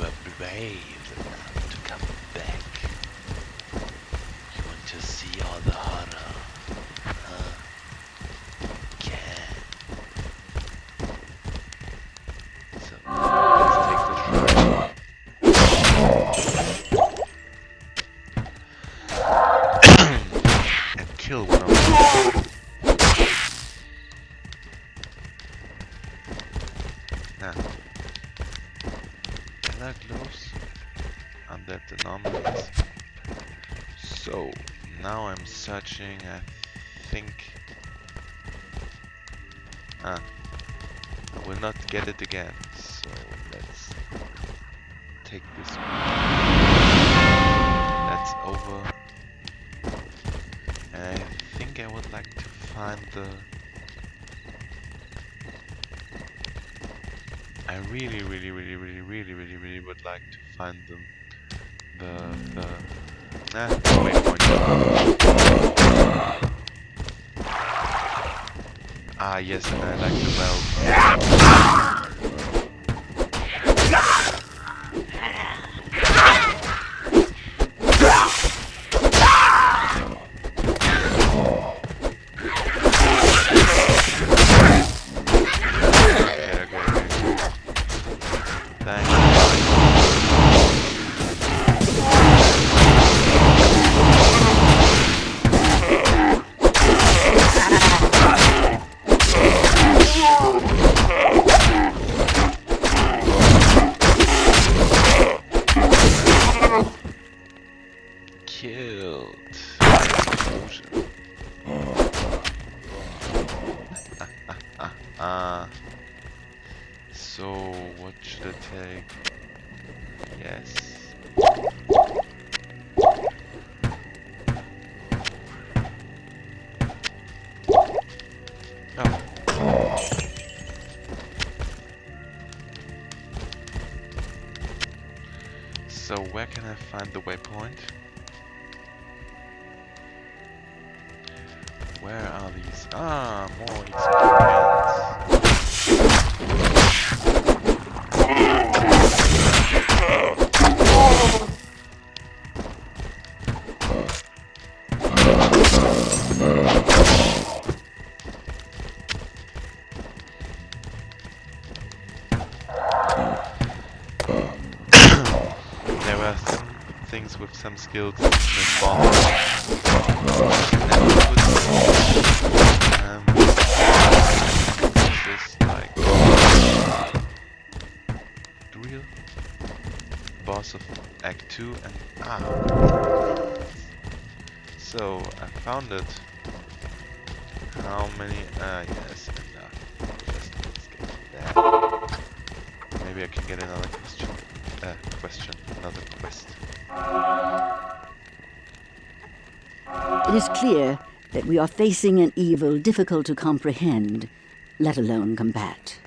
were brave enough to come back. You want to see all the horror, huh? Can. So, let's take the shrine. And kill one of them. Now. Yellow gloves. Undead anomalies. So, now I'm searching, I think... I will not get it again, so let's take this one. That's over. And I think I would like to find the... I really would like to find them. Waypoint. Ah, yes, and I like the well. So what should I take? Yes. Oh. So where can I find the waypoint? Where are these? Ah, more experience. There were some things with some skills involved. Just like the real boss of Act 2 and so I found it. How many? Yes, enough. Just let's get there. Maybe I can get another another quest. It is clear that we are facing an evil difficult to comprehend, let alone combat.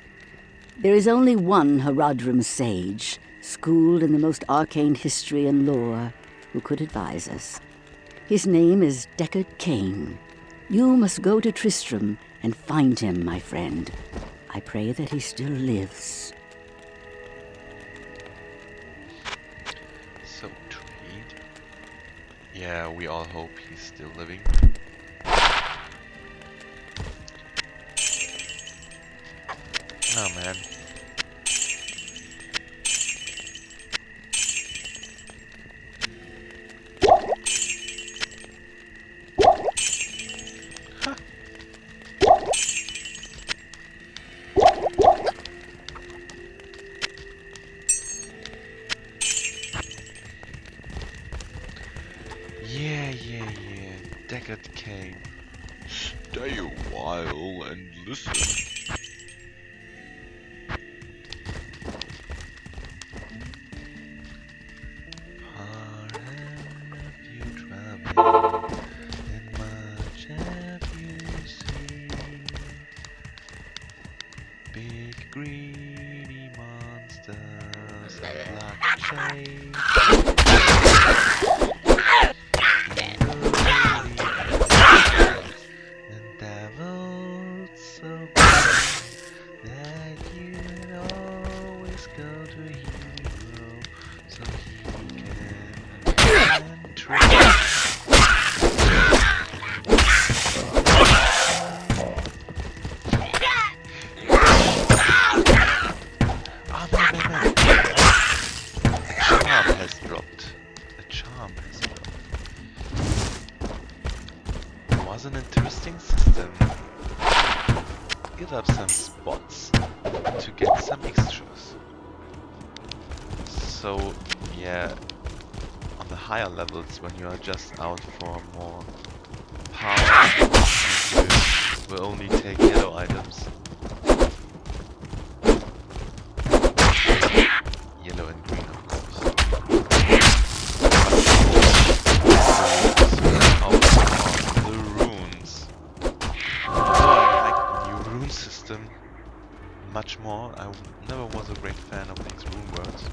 There is only one Hardin sage, schooled in the most arcane history and lore, who could advise us. His name is Deckard Cain. You must go to Tristram and find him, my friend. I pray that he still lives. So, trade. Yeah, we all hope he's still living. Oh man. Huh. Yeah. Deckard came. Stay a while and listen. Greedy monsters and black shades. And devils so bad that you'd always go to hero tree. Oh man. A charm has dropped. A charm has dropped. Was an interesting system. Give up some spots to get some extras. So, yeah, on the higher levels, when you are just out for more power, you will only take yellow items. Yellow and green, of course. The runes. Although I like the new rune system much more, I never was a great fan of these rune words.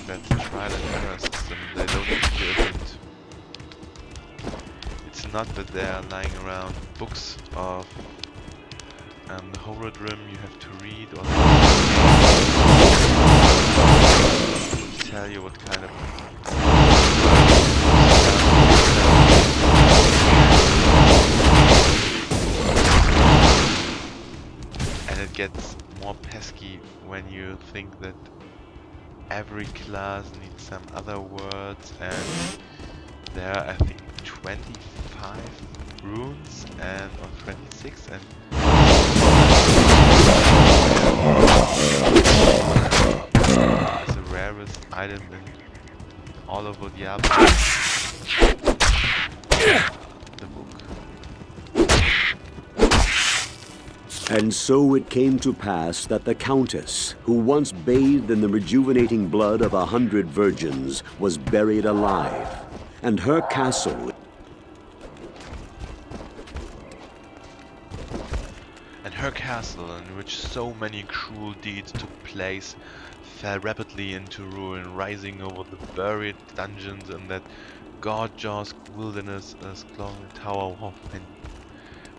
That trial and error system, they don't give you a hint. It's not that there are lying around books of the Hardin you have to read or tell you what kind of and it gets more pesky when you think that every class needs some other words, and there are I think 25 runes and or 26 and it's the rarest item in all of Diablo. The book. And so it came to pass that the Countess, who once bathed in the rejuvenating blood of 100 virgins, was buried alive, and her castle in which so many cruel deeds took place, fell rapidly into ruin, rising over the buried dungeons in that gorgeous wilderness as glowing tower of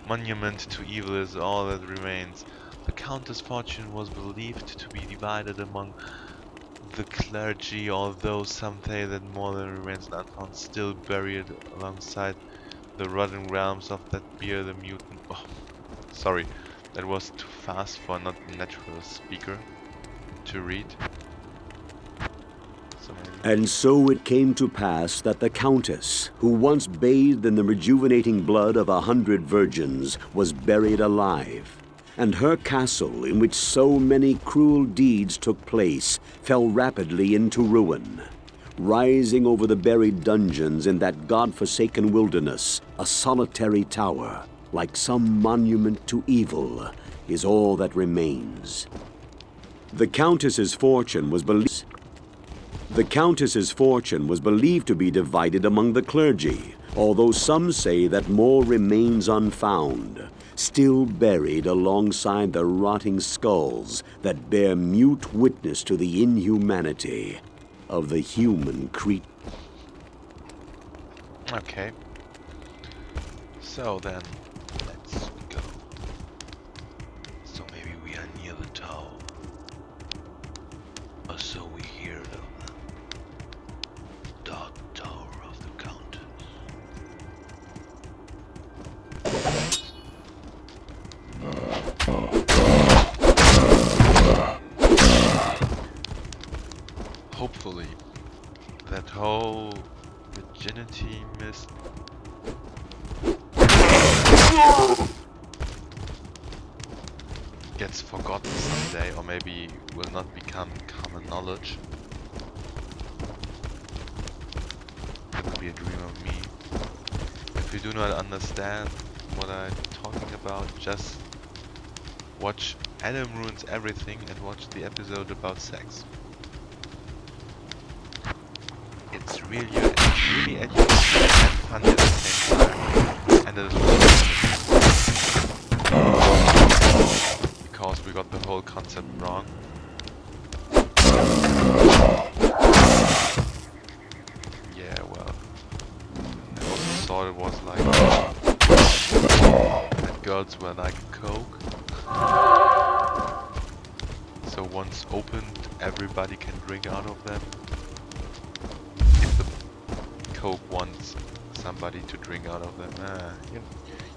monument to evil is all that remains. The Countess' fortune was believed to be divided among the clergy, although some say that more than remains unfound, still buried alongside the rotting realms of that bear the mutant. Oh, sorry, that was too fast for a not natural speaker to read. And so it came to pass that the Countess, who once bathed in the rejuvenating blood of 100 virgins, was buried alive, and her castle, in which so many cruel deeds took place, fell rapidly into ruin. Rising over the buried dungeons in that god-forsaken wilderness, a solitary tower, like some monument to evil, is all that remains. The Countess's fortune was believed to be divided among the clergy, although some say that more remains unfound, still buried alongside the rotting skulls that bear mute witness to the inhumanity of the human creature. Okay. So then, let's go. So maybe we are near the tower. Or so we hear of the dark tower of the Countess. Hopefully, that whole virginity mist gets forgotten someday, or maybe will not become common knowledge. That would be a dream of me. If you do not understand what I'm talking about, just watch Adam Ruins Everything and watch the episode about sex. It's really educational and funny at the same time, and it is because we got the whole concept wrong. Yeah, well, I also thought it was like that girls were like coke. So once opened, everybody can drink out of them. If the Coke wants somebody to drink out of them, you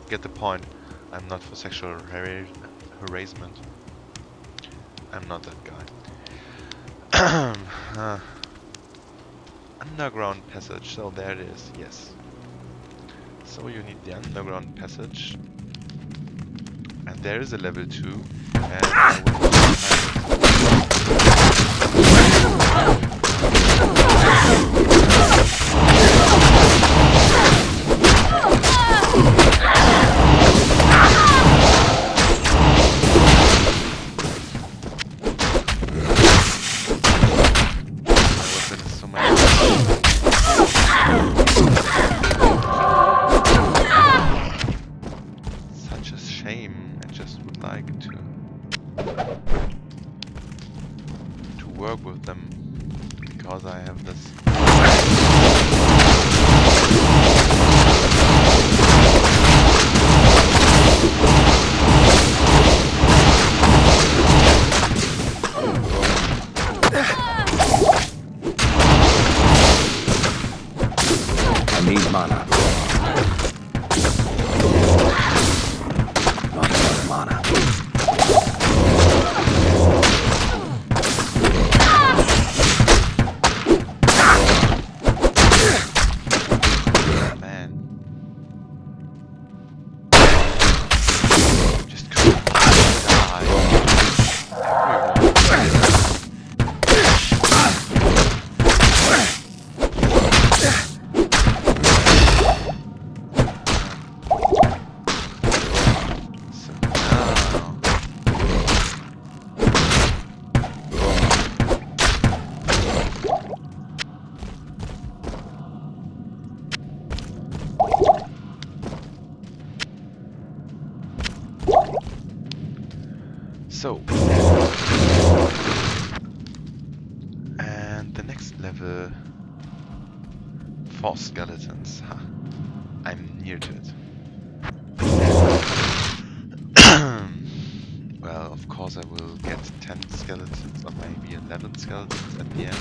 get the point. I'm not for sexual harassment. I'm not that guy. Underground passage, so there it is, yes. So you need the underground passage. And there is a level 2. And I will work with them because I have this. I need mana. Not enough mana. So, and the next level, 4 skeletons. Huh. I'm near to it. Well, of course I will get 10 skeletons or maybe 11 skeletons at the end.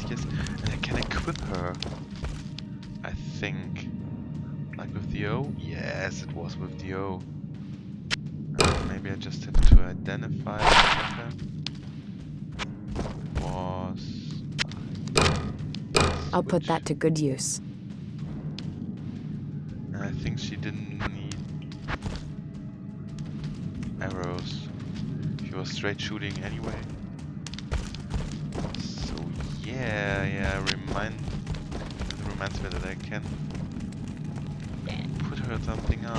Yes, and I can equip her. I think, like with the O? Yes, it was with the O. Maybe I just have to identify the was. I'll put that to good use. And I think she didn't need arrows. She was straight shooting anyway. Yeah, reminds me that I can put her something on.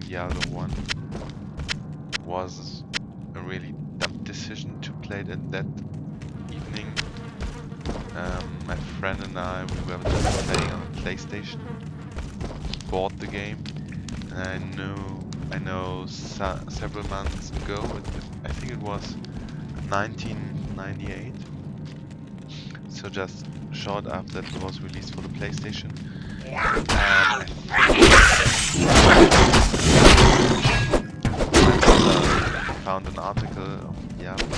Diablo 1 was a really dumb decision to play it in that evening. My friend and I, we were just playing on PlayStation. He bought the game, and I know several months ago, I think it was 1998, so just short after it was released for the PlayStation. And I think found an article of Diablo.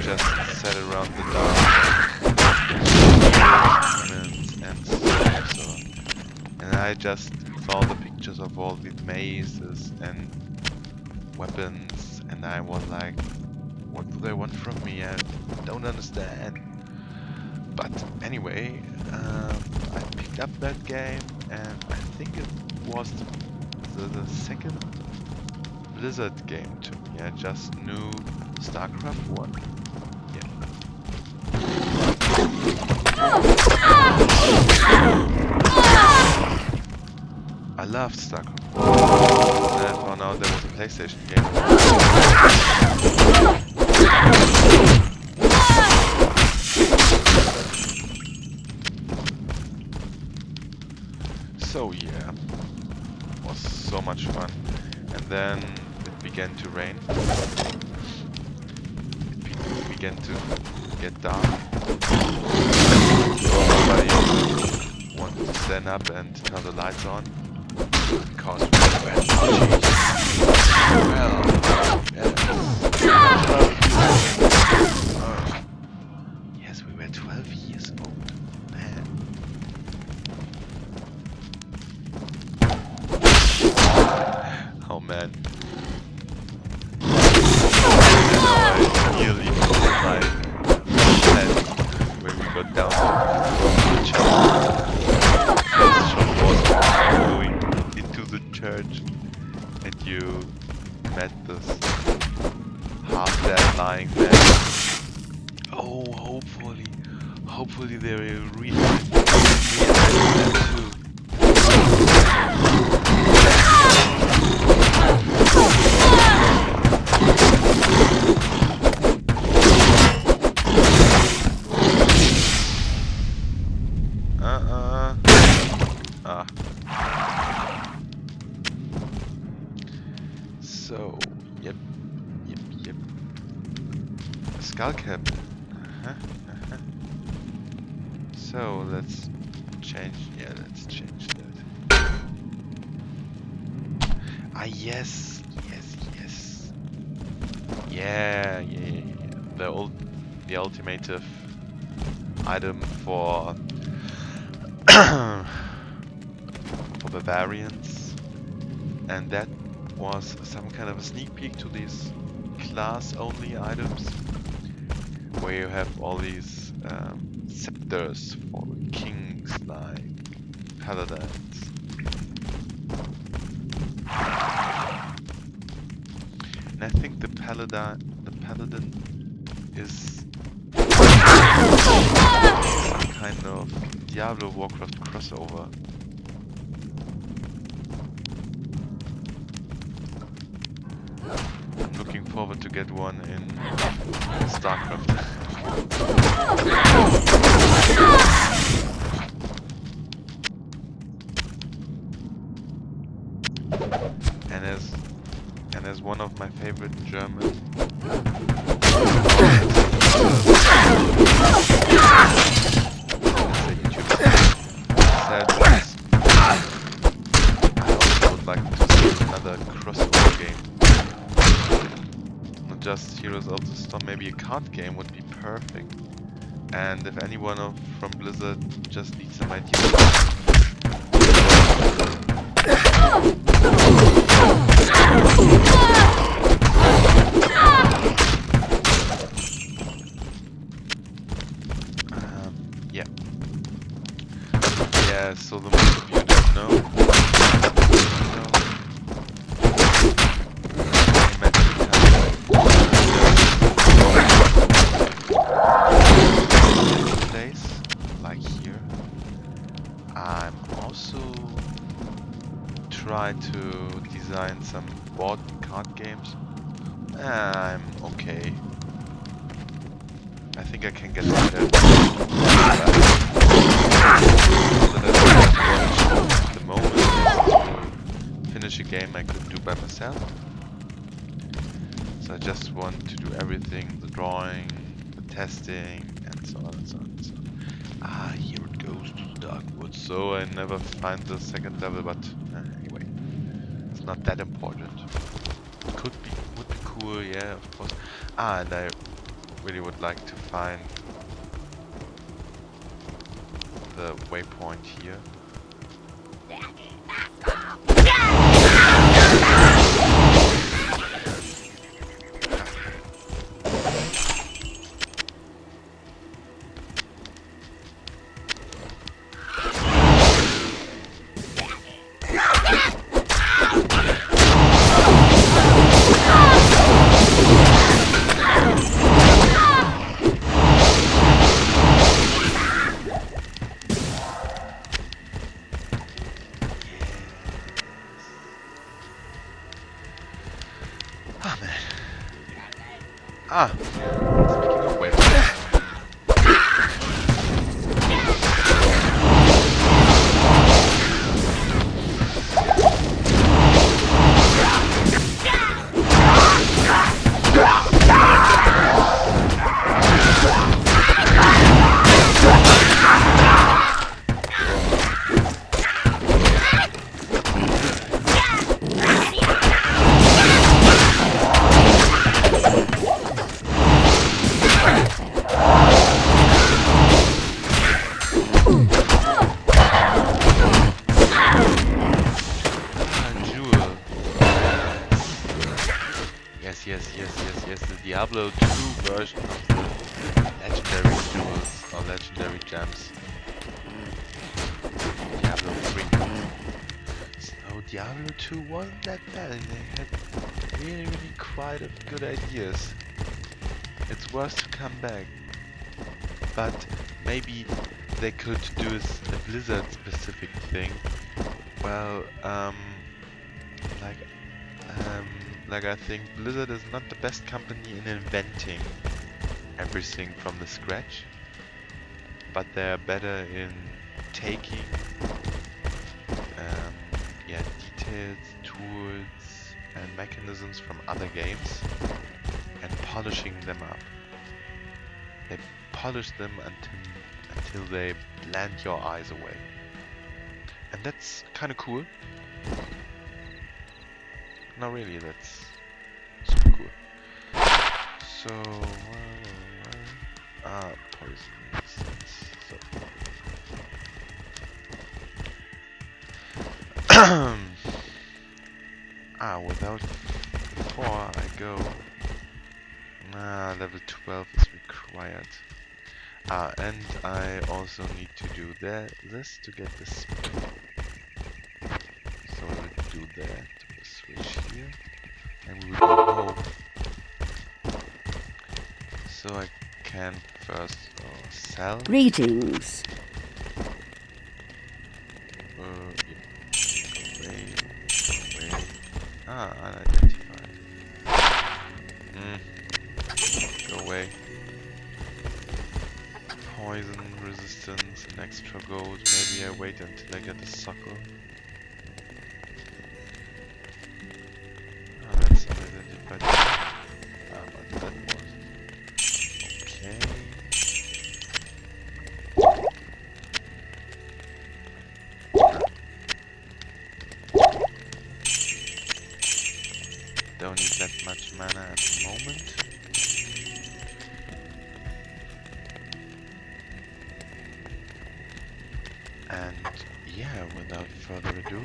Just set around the dark and so. And I just saw the pictures of all these mazes and weapons, and I was like, what do they want from me? I don't understand. But anyway, I picked up that game, and I think it was the second Blizzard game to me. I just knew StarCraft 1. Yeah. I loved StarCraft. And I found out there was a PlayStation game. So yeah, it was so much fun. And then it began to rain. It began to get dark. Nobody wanted to stand up and turn the lights on. Because we were yes, we were 12 years old. Man. Oh man. I nearly broke my head when we got down to the church. First shot was going into the church, and you met this half-dead lying man. Oh, hopefully they will read that too. So, yep. Skull cap. So, let's change that. Ah, yes. Yeah. The ultimative item for barbarians, and that was some kind of a sneak peek to these class-only items, where you have all these scepters for kings like paladins. And I think the paladin is some kind of Diablo Warcraft crossover. I'm looking forward to get one in StarCraft. And as one of my favorite German said once, I also would like to see another crossover game. Not just Heroes of the Storm, maybe a card game would be perfect. And if anyone from Blizzard just needs some ideas, yeah, so the most of you don't know, place like here. I'm also trying to design some board card games. I'm okay. I think I can get better. At the moment, myself. So I just want to do everything, the drawing, the testing, and so on and so on and so on. Ah, here it goes to the dark woods. So I never find the second level, but anyway, it's not that important. Would be cool, yeah, of course. Ah, and I really would like to find the waypoint here. Ah, man. Ah, speaking of waypoints. Yes, the Diablo 2 version of the legendary jewels or legendary gems. Diablo 3. So Diablo 2 wasn't that bad, they had really quite a good ideas. It's worth to come back. But maybe they could do a Blizzard specific thing. Well, like I think Blizzard is not the best company in inventing everything from the scratch, but they are better in taking details, tools and mechanisms from other games and polishing them up. They polish them until they blend your eyes away. And that's kind of cool. No, really, that's super cool. So, poison resistance. So, before I go, level 12 is required. And I also need to do this to get the speed. So I will do that. Switch here, and we will go home. So I can first sell. Greetings. Away. Unidentified. Go away. Poison resistance, an extra gold. Maybe I wait until I get a suckle. That's unidentified. But that was okay. Don't need that much mana at the moment. And yeah, without further ado,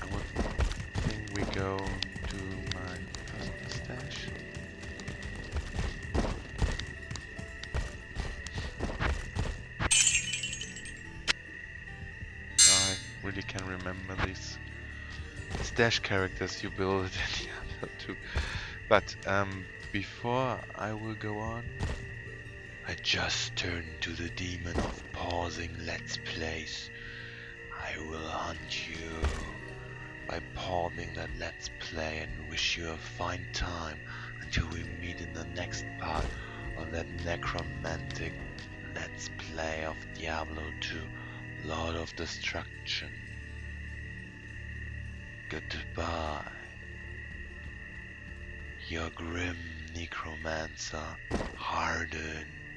I would think we go to my personal stash. I really can remember these stash characters you build in Diablo 2. But before I will go on, I just turned to the demon of pausing Let's Plays. I will hunt you by pausing that Let's Play and wish you a fine time until we meet in the next part of that necromantic Let's Play of Diablo 2, Lord of Destruction. Goodbye, your grim necromancer, Hardin.